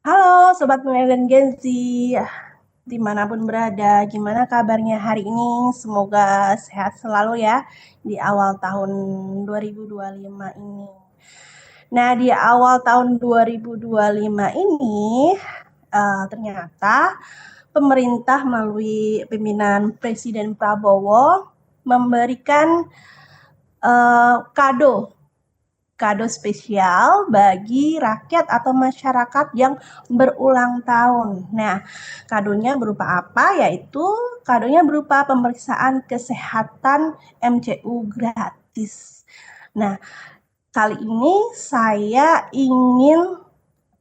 Halo Sobat Milenial Gen Z, dimanapun berada, gimana kabarnya hari ini? Semoga sehat selalu ya di awal tahun 2025 ini. Nah, di awal tahun 2025 ini ternyata pemerintah melalui pimpinan Presiden Prabowo memberikan kado spesial bagi rakyat atau masyarakat yang berulang tahun. Nah, kadonya berupa apa? Yaitu kadonya berupa pemeriksaan kesehatan MCU gratis. Nah, kali ini saya ingin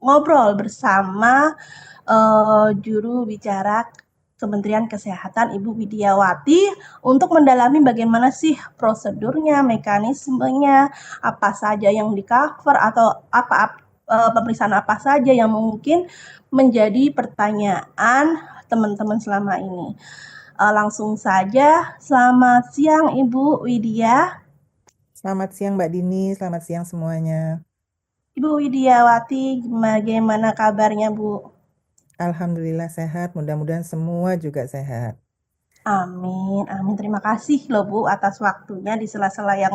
ngobrol bersama juru bicara Kementerian Kesehatan Ibu Widiawati untuk mendalami bagaimana sih prosedurnya, mekanismenya, apa saja yang di-cover atau pemeriksaan apa saja yang mungkin menjadi pertanyaan teman-teman selama ini. Langsung saja, selamat siang Ibu Widya. Selamat siang Mbak Dini, selamat siang semuanya. Ibu Widiawati, bagaimana kabarnya Bu? Alhamdulillah sehat, mudah-mudahan semua juga sehat. Amin, amin. Terima kasih loh Bu atas waktunya di sela-sela yang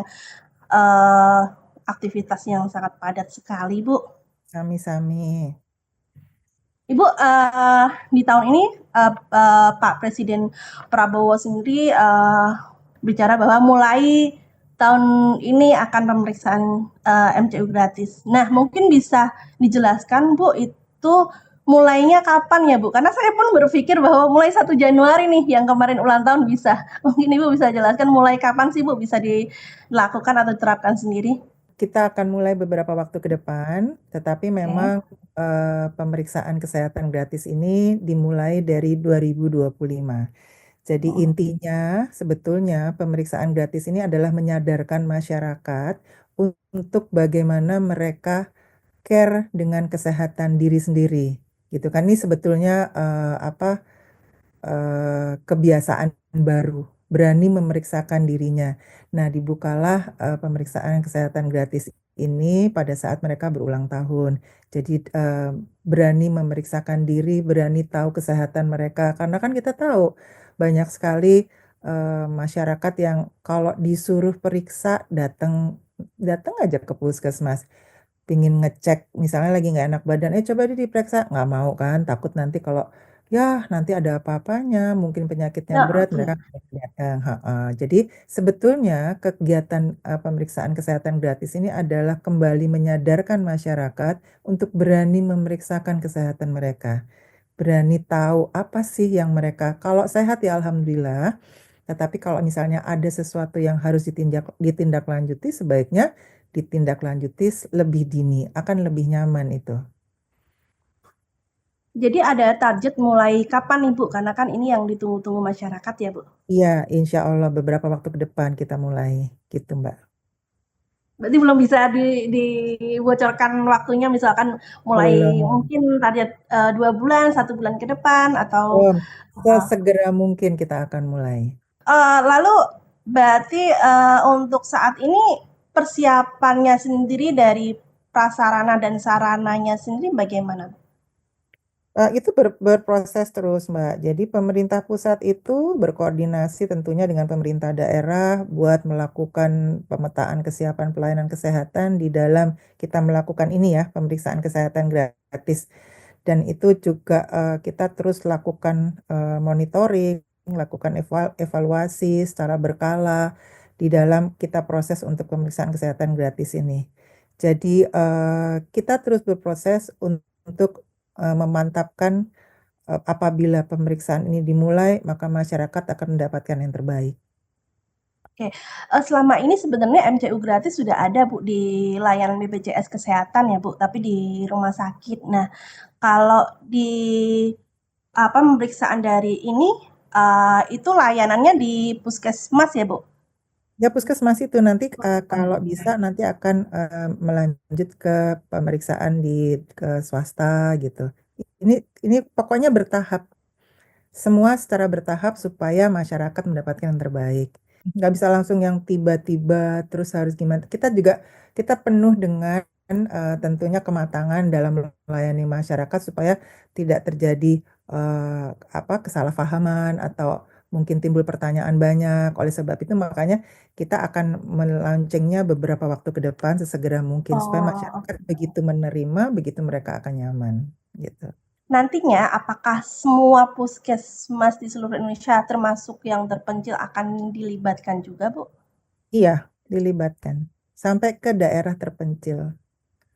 uh, aktivitas yang sangat padat sekali Bu. Sami-sami. Ibu, di tahun ini Pak Presiden Prabowo sendiri bicara bahwa mulai tahun ini akan pemeriksaan MCU gratis. Nah, mungkin bisa dijelaskan Bu itu mulainya kapan ya Bu? Karena saya pun berpikir bahwa mulai 1 Januari nih yang kemarin ulang tahun bisa. Mungkin Ibu bisa jelaskan mulai kapan sih Bu bisa dilakukan atau diterapkan sendiri? Kita akan mulai beberapa waktu ke depan, tetapi Oke. memang pemeriksaan kesehatan gratis ini dimulai dari 2025. Jadi intinya sebetulnya pemeriksaan gratis ini adalah menyadarkan masyarakat untuk bagaimana mereka care dengan kesehatan diri sendiri. Gitu kan, ini sebetulnya kebiasaan baru, berani memeriksakan dirinya. Nah, dibukalah pemeriksaan kesehatan gratis ini pada saat mereka berulang tahun. Jadi berani memeriksakan diri, berani tahu kesehatan mereka. Karena kan kita tahu banyak sekali masyarakat yang kalau disuruh periksa datang datang aja ke puskesmas, pingin ngecek misalnya lagi nggak enak badan, coba diperiksa, nggak mau kan, takut nanti kalau ya nanti ada apa-apanya, mungkin penyakitnya Ya, berat, oke. mereka nggak datang. Jadi sebetulnya kegiatan pemeriksaan kesehatan gratis ini adalah kembali menyadarkan masyarakat untuk berani memeriksakan kesehatan mereka, berani tahu apa sih yang mereka, kalau sehat ya alhamdulillah, tetapi kalau misalnya ada sesuatu yang harus ditindaklanjuti, sebaiknya ditindaklanjuti lebih dini, akan lebih nyaman itu. Jadi ada target mulai kapan nih Bu? Karena kan ini yang ditunggu-tunggu masyarakat ya Bu. Iya, insya Allah beberapa waktu ke depan kita mulai, gitu Mbak. Berarti belum bisa dibocorkan waktunya, misalkan mulai Belum, mungkin target 2 bulan, 1 bulan ke depan atau belum. uh, Sesegera mungkin kita akan mulai. lalu berarti untuk saat ini persiapannya sendiri dari prasarana dan sarananya sendiri bagaimana? Itu berproses terus, Mbak. Jadi pemerintah pusat itu berkoordinasi tentunya dengan pemerintah daerah buat melakukan pemetaan kesiapan pelayanan kesehatan di dalam kita melakukan ini ya, pemeriksaan kesehatan gratis. Dan itu juga kita terus lakukan monitoring, lakukan evaluasi secara berkala di dalam kita proses untuk pemeriksaan kesehatan gratis ini. Jadi kita terus berproses untuk memantapkan apabila pemeriksaan ini dimulai, maka masyarakat akan mendapatkan yang terbaik. Oke, selama ini sebenarnya MCU gratis sudah ada Bu di layanan BPJS Kesehatan ya Bu, tapi di rumah sakit. Nah, kalau di pemeriksaan dari ini itu layanannya di puskesmas ya Bu? Ya, puskesmas itu nanti kalau bisa Oke. nanti akan melanjut ke pemeriksaan ke swasta gitu. Ini ini pokoknya bertahap. Semua secara bertahap supaya masyarakat mendapatkan yang terbaik. Nggak bisa langsung yang tiba-tiba terus harus gimana. Kita penuh dengan tentunya kematangan dalam melayani masyarakat supaya tidak terjadi kesalahpahaman atau mungkin timbul pertanyaan banyak. Oleh sebab itu makanya kita akan melaunchingnya beberapa waktu ke depan sesegera mungkin supaya Oh, masyarakat oke. begitu menerima, begitu mereka akan nyaman gitu. Nantinya apakah semua puskesmas di seluruh Indonesia termasuk yang terpencil akan dilibatkan juga, Bu? Iya, dilibatkan sampai ke daerah terpencil.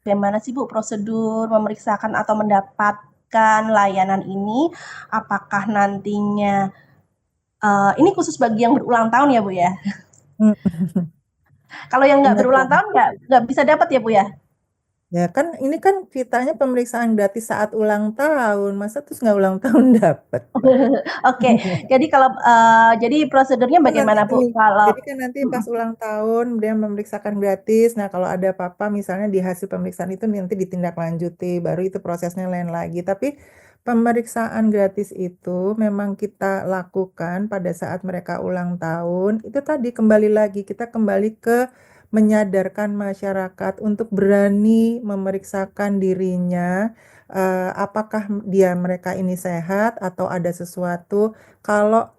Bagaimana sih Bu prosedur memeriksakan atau mendapatkan layanan ini? Apakah nantinya ini khusus bagi yang berulang tahun ya Bu ya? Hmm, Kalau yang nggak benar berulang banget. tahun nggak bisa dapat ya Bu ya? Ya kan ini kan ceritanya pemeriksaan gratis saat ulang tahun. Masa terus nggak ulang tahun dapat, Mbak? Oke, jadi kalau jadi prosedurnya Kan nanti bagaimana Bu? gini, Kalau jadi kan nanti pas ulang tahun dia memeriksakan gratis. Nah, kalau ada apa-apa misalnya di hasil pemeriksaan itu nanti ditindaklanjuti, baru itu prosesnya lain lagi. Tapi pemeriksaan gratis itu memang kita lakukan pada saat mereka ulang tahun. Itu tadi kembali lagi kita kembali ke menyadarkan masyarakat untuk berani memeriksakan dirinya, apakah mereka ini sehat atau ada sesuatu. Kalau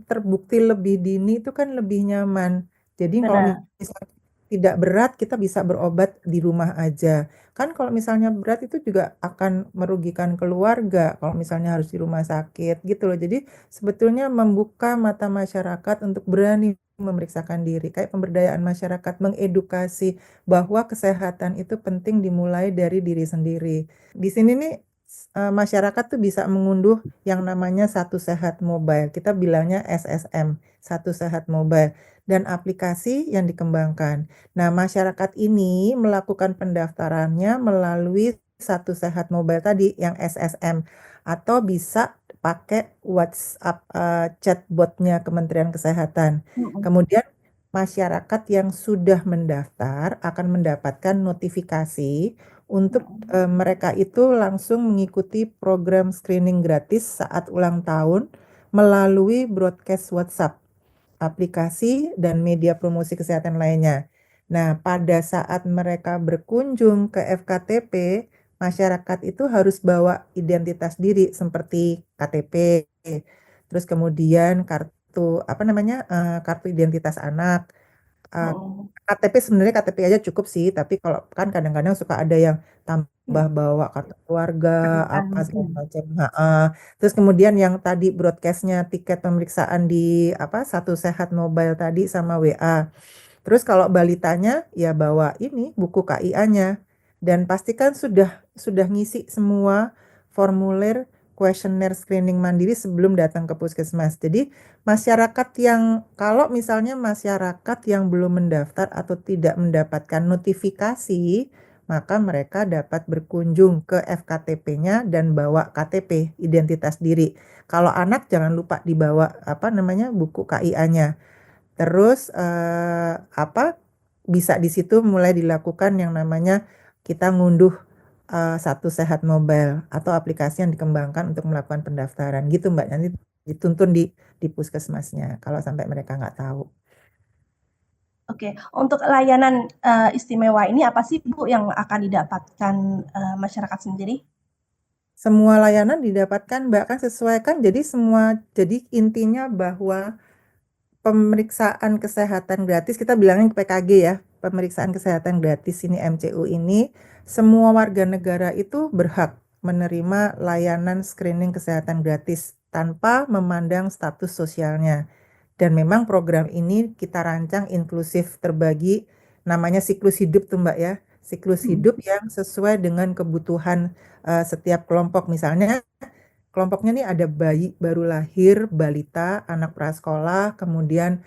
terbukti lebih dini itu kan lebih nyaman. Jadi kalau benar, misalnya tidak berat, kita bisa berobat di rumah aja. Kan kalau misalnya berat itu juga akan merugikan keluarga kalau misalnya harus di rumah sakit gitu loh. Jadi sebetulnya membuka mata masyarakat untuk berani memeriksakan diri. Kayak pemberdayaan masyarakat, mengedukasi bahwa kesehatan itu penting dimulai dari diri sendiri. Di sini nih masyarakat tuh bisa mengunduh yang namanya Satu Sehat Mobile. Kita bilangnya SSM, Satu Sehat Mobile. Dan aplikasi yang dikembangkan. Nah, masyarakat ini melakukan pendaftarannya melalui Satu Sehat Mobile tadi yang SSM. Atau bisa pakai WhatsApp chatbotnya Kementerian Kesehatan. mhm, Kemudian masyarakat yang sudah mendaftar akan mendapatkan notifikasi untuk mhm, mereka itu langsung mengikuti program screening gratis saat ulang tahun melalui broadcast WhatsApp, aplikasi, dan media promosi kesehatan lainnya. Nah, pada saat mereka berkunjung ke FKTP, masyarakat itu harus bawa identitas diri seperti KTP, terus kemudian kartu apa namanya kartu identitas anak. Uh, mhm, KTP sebenarnya KTP aja cukup sih, tapi kalau kan kadang-kadang suka ada yang tambah mhm, bawa kartu keluarga pernikahan, apa segala mhm, macam. Terus kemudian yang tadi broadcastnya tiket pemeriksaan di apa Satu Sehat Mobile tadi sama WA. Terus kalau balitanya ya bawa ini buku KIA-nya dan pastikan sudah ngisi semua formulir kuesioner screening mandiri sebelum datang ke puskesmas. Jadi masyarakat yang kalau misalnya masyarakat yang belum mendaftar atau tidak mendapatkan notifikasi, maka mereka dapat berkunjung ke FKTP-nya dan bawa KTP identitas diri. Kalau anak jangan lupa dibawa apa namanya buku KIA-nya. Terus bisa di situ mulai dilakukan yang namanya kita ngunduh Satu Sehat Mobile atau aplikasi yang dikembangkan untuk melakukan pendaftaran gitu Mbak. Nanti dituntun di puskesmasnya kalau sampai mereka nggak tahu. oke. Untuk layanan, istimewa ini apa sih Bu yang akan didapatkan, masyarakat sendiri? Semua layanan didapatkan Mbak kan sesuaikan jadi intinya bahwa pemeriksaan kesehatan gratis, kita bilangin PKG ya, pemeriksaan kesehatan gratis ini MCU ini, semua warga negara itu berhak menerima layanan screening kesehatan gratis tanpa memandang status sosialnya. Dan memang program ini kita rancang inklusif terbagi, namanya siklus hidup tuh Mbak ya, siklus Mhm, hidup yang sesuai dengan kebutuhan setiap kelompok. Misalnya kelompoknya nih ada bayi baru lahir, balita, anak prasekolah, kemudian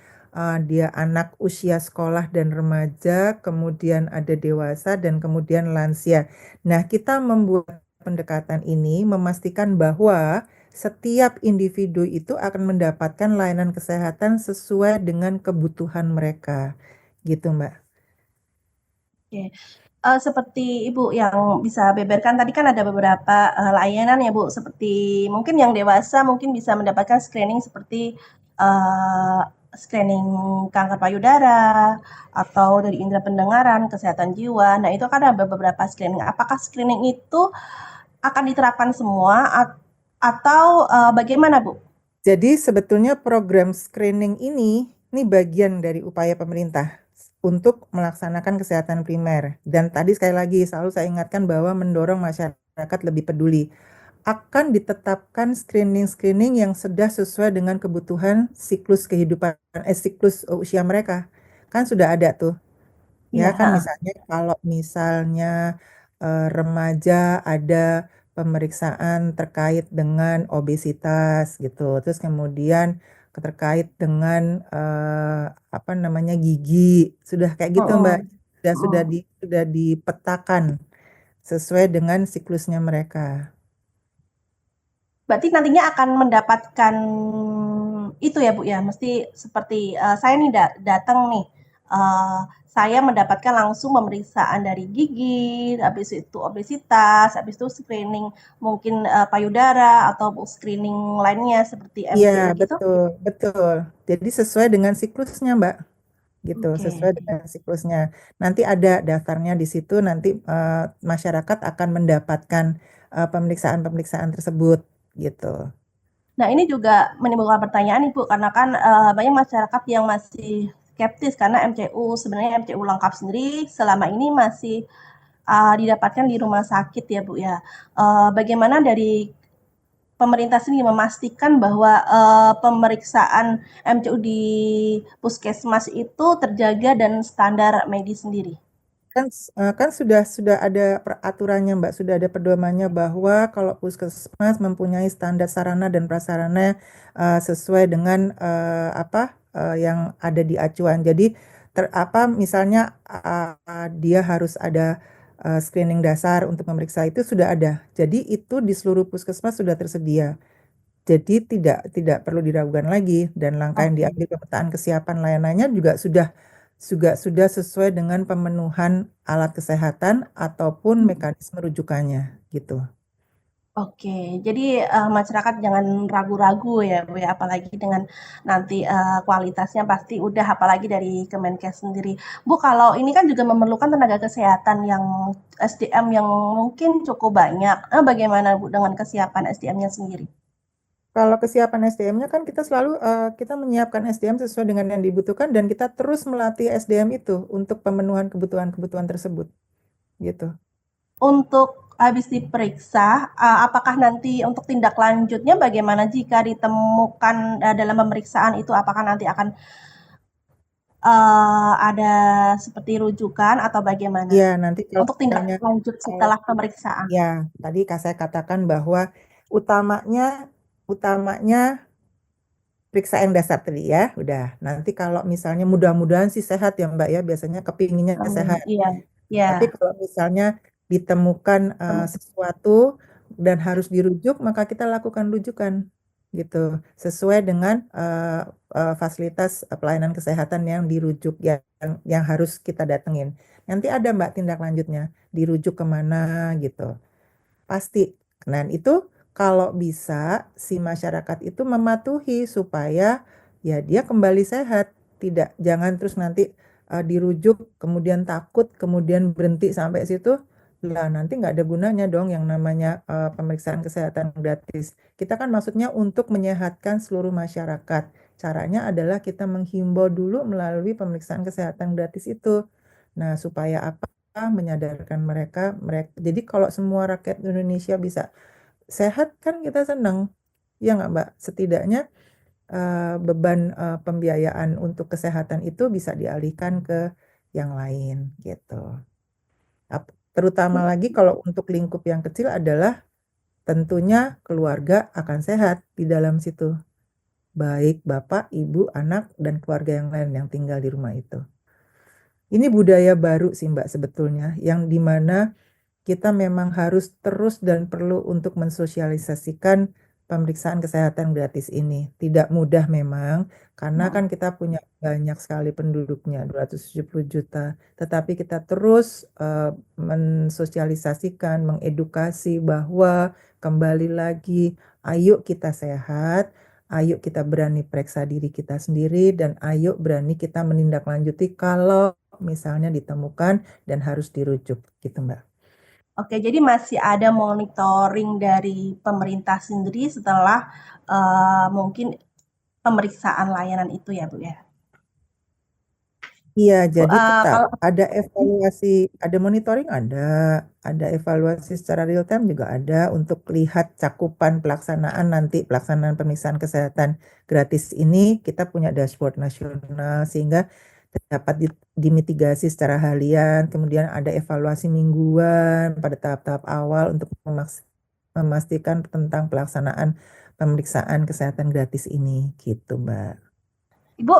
dia anak usia sekolah dan remaja, kemudian ada dewasa, dan kemudian lansia. Nah, kita membuat pendekatan ini memastikan bahwa setiap individu itu akan mendapatkan layanan kesehatan sesuai dengan kebutuhan mereka. Gitu, Mbak. oke. Seperti Ibu yang bisa beberkan tadi kan ada beberapa, layanan ya Bu, seperti mungkin yang dewasa mungkin bisa mendapatkan screening seperti, eee, screening kanker payudara atau dari indera pendengaran, kesehatan jiwa. Nah, itu kan ada beberapa screening. Apakah screening itu akan diterapkan semua atau bagaimana, Bu? Jadi sebetulnya program screening ini bagian dari upaya pemerintah untuk melaksanakan kesehatan primer. Dan tadi sekali lagi selalu saya ingatkan bahwa mendorong masyarakat lebih peduli. Akan ditetapkan screening-screening yang sudah sesuai dengan kebutuhan siklus kehidupan, siklus usia mereka. Kan sudah ada tuh. Ya Iya, kan heeh. misalnya kalau misalnya remaja ada pemeriksaan terkait dengan obesitas gitu. Terus kemudian terkait dengan apa namanya gigi. Sudah kayak gitu Mbak. Mm-mm. Mm. Sudah dipetakan sesuai dengan siklusnya mereka. Berarti nantinya akan mendapatkan itu ya Bu ya, mesti seperti saya nih datang nih, saya mendapatkan langsung pemeriksaan dari gigi, habis itu obesitas, habis itu screening mungkin payudara atau screening lainnya seperti Iya, MCU gitu. betul, betul. Jadi sesuai dengan siklusnya, Mbak. Gitu, Oke. sesuai dengan siklusnya. Nanti ada daftarnya di situ, nanti masyarakat akan mendapatkan pemeriksaan-pemeriksaan tersebut, gitu. Nah, ini juga menimbulkan pertanyaan nih Bu, karena kan banyak masyarakat yang masih skeptis karena MCU sebenarnya MCU lengkap sendiri selama ini masih didapatkan di rumah sakit ya Bu ya. Bagaimana dari pemerintah sendiri memastikan bahwa pemeriksaan MCU di puskesmas itu terjaga dan standar medis sendiri? Kan sudah ada peraturannya Mbak, sudah ada pedomannya bahwa kalau puskesmas mempunyai standar sarana dan prasarana sesuai dengan yang ada di acuan. Jadi misalnya dia harus ada screening dasar untuk memeriksa itu sudah ada. Jadi itu di seluruh puskesmas sudah tersedia. Jadi tidak perlu diragukan lagi dan langkah yang Oke. diambil pemetaan kesiapan layanannya juga sudah sesuai dengan pemenuhan alat kesehatan ataupun mekanisme rujukannya gitu. Oke, jadi masyarakat jangan ragu-ragu ya Bu ya, apalagi dengan nanti kualitasnya pasti udah apalagi dari Kemenkes sendiri. Bu, kalau ini kan juga memerlukan tenaga kesehatan yang SDM yang mungkin cukup banyak. Bagaimana Bu dengan kesiapan SDM-nya sendiri? Kalau kesiapan SDM-nya kan kita selalu kita menyiapkan SDM sesuai dengan yang dibutuhkan dan kita terus melatih SDM itu untuk pemenuhan kebutuhan-kebutuhan tersebut gitu. Untuk habis diperiksa, apakah nanti untuk tindak lanjutnya bagaimana jika ditemukan dalam pemeriksaan itu apakah nanti akan ada seperti rujukan atau bagaimana? Ya, nanti kalau Untuk tindak misalnya lanjut kalau setelah pemeriksaan. ya tadi saya katakan bahwa utamanya utamanya periksa yang dasar tadi ya, udah. Nanti kalau misalnya mudah-mudahan sih sehat ya Mbak ya, biasanya kepinginnya Amin. sehat. Iya, iya. Tapi kalau misalnya ditemukan sesuatu dan harus dirujuk, maka kita lakukan rujukan gitu, sesuai dengan fasilitas pelayanan kesehatan yang dirujuk yang harus kita datengin. Nanti ada Mbak tindak lanjutnya, dirujuk kemana gitu. Pasti. Dan itu kalau bisa si masyarakat itu mematuhi supaya ya dia kembali sehat. Jangan terus nanti dirujuk, kemudian takut, kemudian berhenti sampai situ. Lah nanti nggak ada gunanya dong yang namanya pemeriksaan kesehatan gratis. Kita kan maksudnya untuk menyehatkan seluruh masyarakat. Caranya adalah kita menghimbau dulu melalui pemeriksaan kesehatan gratis itu. Nah, supaya apa? Menyadarkan mereka. Jadi kalau semua rakyat Indonesia bisa sehat kan kita senang. Ya nggak Mbak? Setidaknya beban pembiayaan untuk kesehatan itu bisa dialihkan ke yang lain gitu. Terutama lagi kalau untuk lingkup yang kecil adalah tentunya keluarga akan sehat di dalam situ. Baik bapak, ibu, anak, dan keluarga yang lain yang tinggal di rumah itu. Ini budaya baru sih Mbak sebetulnya, yang dimana kita memang harus terus dan perlu untuk mensosialisasikan pemeriksaan kesehatan gratis ini. Tidak mudah memang, karena Hmm. kan kita punya banyak sekali penduduknya, 270 juta. Tetapi kita terus mensosialisasikan, mengedukasi bahwa kembali lagi, ayo kita sehat, Ayo kita berani periksa diri kita sendiri dan ayo berani kita menindaklanjuti kalau misalnya ditemukan dan harus dirujuk gitu Mbak. Oke, jadi masih ada monitoring dari pemerintah sendiri setelah mungkin pemeriksaan layanan itu ya, Bu ya. Iya, Bu, jadi tetap kalau ada evaluasi, ada monitoring, ada evaluasi secara real time juga ada untuk lihat cakupan pelaksanaan nanti pelaksanaan pemeriksaan kesehatan gratis ini kita punya dashboard nasional sehingga dapat dimitigasi secara harian, kemudian ada evaluasi mingguan pada tahap-tahap awal untuk memastikan tentang pelaksanaan pemeriksaan kesehatan gratis ini, gitu, Mbak. Ibu,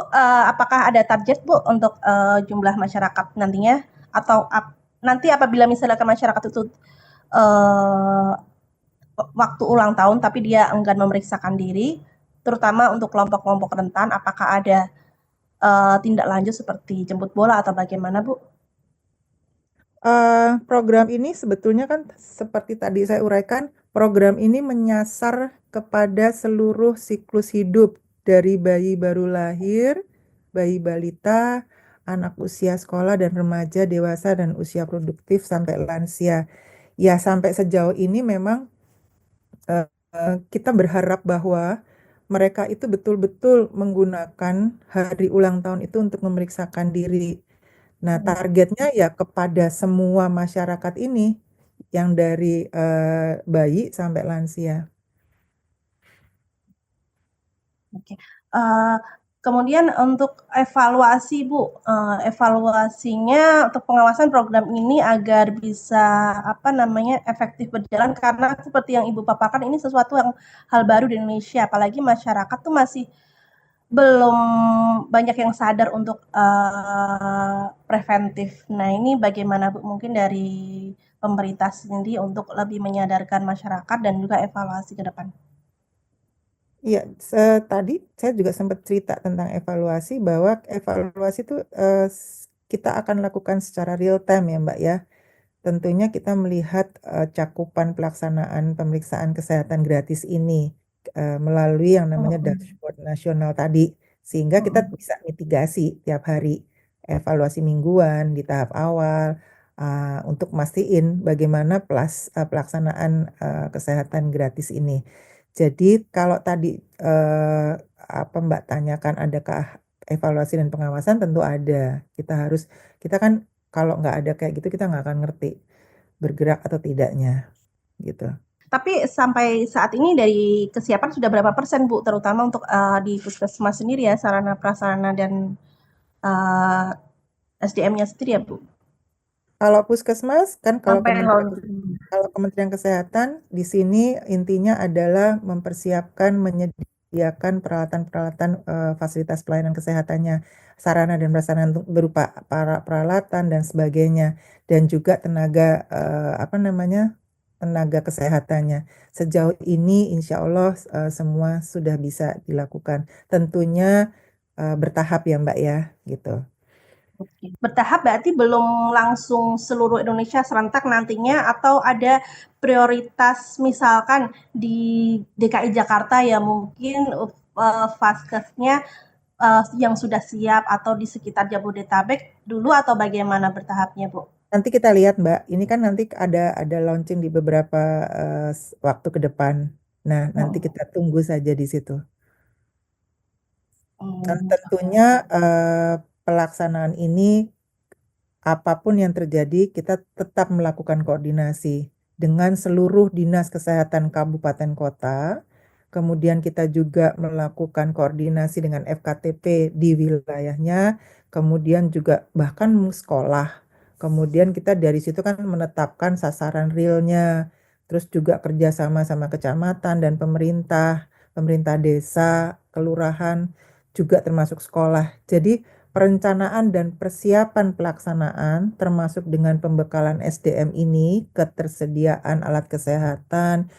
apakah ada target Bu untuk jumlah masyarakat nantinya atau nanti apabila misalnya ke masyarakat itu eh, waktu ulang tahun tapi dia enggan memeriksakan diri, terutama untuk kelompok-kelompok rentan, apakah ada tindak lanjut seperti jemput bola atau bagaimana Bu? Program ini sebetulnya kan seperti tadi saya uraikan, program ini menyasar kepada seluruh siklus hidup dari bayi baru lahir, bayi balita, anak usia sekolah dan remaja, dewasa dan usia produktif sampai lansia. Ya, sampai sejauh ini memang kita berharap bahwa mereka itu betul-betul menggunakan hari ulang tahun itu untuk memeriksakan diri. Nah, targetnya ya kepada semua masyarakat ini yang dari bayi sampai lansia. Oke. Uh, Kemudian untuk evaluasi Bu, evaluasinya untuk pengawasan program ini agar bisa apa namanya efektif berjalan karena seperti yang Ibu paparkan ini sesuatu yang hal baru di Indonesia, apalagi masyarakat tuh masih belum banyak yang sadar untuk preventif. Nah ini bagaimana Bu mungkin dari pemerintah sendiri untuk lebih menyadarkan masyarakat dan juga evaluasi ke depan. Iya, tadi saya juga sempat cerita tentang evaluasi bahwa evaluasi itu kita akan lakukan secara real time ya Mbak ya. Tentunya kita melihat cakupan pelaksanaan pemeriksaan kesehatan gratis ini melalui yang namanya dashboard nasional tadi, sehingga kita bisa mitigasi tiap hari, evaluasi mingguan di tahap awal untuk mastiin bagaimana pelaksanaan kesehatan gratis ini. Jadi kalau tadi apa Mbak tanyakan adakah evaluasi dan pengawasan, tentu ada. Kita kan kalau nggak ada kayak gitu kita nggak akan ngerti bergerak atau tidaknya gitu. Tapi sampai saat ini dari kesiapan sudah berapa persen Bu, terutama untuk di puskesmas sendiri ya, sarana prasarana dan uh, SDM-nya sendiri ya Bu? Kalau puskesmas kan Sampai launching. kalau Kementerian Kesehatan di sini intinya adalah mempersiapkan menyediakan peralatan-peralatan fasilitas pelayanan kesehatannya, sarana dan prasarana berupa para peralatan dan sebagainya dan juga tenaga apa namanya? Tenaga kesehatannya. Sejauh ini insya Allah semua sudah bisa dilakukan. Tentunya bertahap ya Mbak ya, gitu. Bertahap berarti belum langsung seluruh Indonesia serentak nantinya atau ada prioritas misalkan di DKI Jakarta ya mungkin vaskesnya yang sudah siap atau di sekitar Jabodetabek dulu atau bagaimana bertahapnya Bu? Nanti kita lihat Mbak, ini kan nanti ada launching di beberapa waktu ke depan. Nah, nanti kita tunggu saja di situ. Dan tentunya pelaksanaan ini apapun yang terjadi, kita tetap melakukan koordinasi dengan seluruh dinas kesehatan kabupaten kota. Kemudian kita juga melakukan koordinasi dengan FKTP di wilayahnya. Kemudian juga bahkan sekolah. Kemudian kita dari situ kan menetapkan sasaran realnya. Terus juga kerjasama sama kecamatan dan pemerintah, pemerintah desa, kelurahan, juga termasuk sekolah. Jadi perencanaan dan persiapan pelaksanaan termasuk dengan pembekalan SDM ini, ketersediaan alat kesehatan,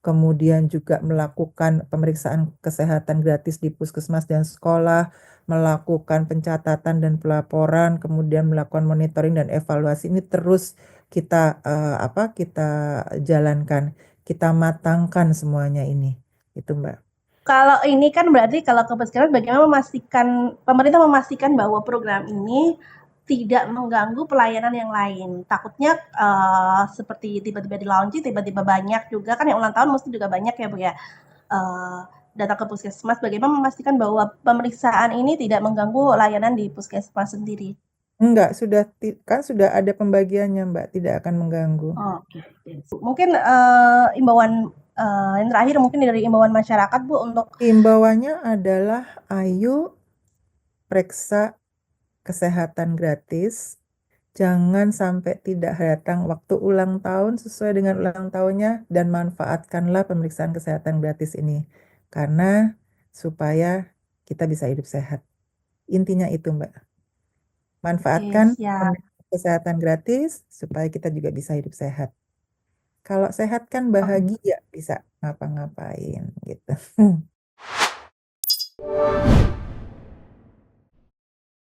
kemudian juga melakukan pemeriksaan kesehatan gratis di puskesmas dan sekolah, melakukan pencatatan dan pelaporan, kemudian melakukan monitoring dan evaluasi ini terus kita jalankan, kita matangkan semuanya ini. Itu Mbak. Kalau ini kan berarti kalau ke Puskesmas bagaimana pemerintah memastikan bahwa program ini tidak mengganggu pelayanan yang lain. Takutnya seperti tiba-tiba di launching, tiba-tiba banyak juga kan yang ulang tahun mesti juga banyak ya Bu ya. Datang ke Puskesmas, bagaimana memastikan bahwa pemeriksaan ini tidak mengganggu layanan di Puskesmas sendiri? Enggak, kan sudah ada pembagiannya, Mbak, tidak akan mengganggu. Oke. Mungkin imbauan yang terakhir mungkin dari imbauan masyarakat Bu untuk Himbauannya adalah ayo periksa kesehatan gratis. Jangan sampai tidak datang waktu ulang tahun sesuai dengan ulang tahunnya dan manfaatkanlah pemeriksaan kesehatan gratis ini. Karena supaya kita bisa hidup sehat. Intinya itu, Mbak. Manfaatkan siap. pemeriksaan kesehatan gratis supaya kita juga bisa hidup sehat. Kalau sehat kan Oke. bahagia, bisa ngapa-ngapain gitu.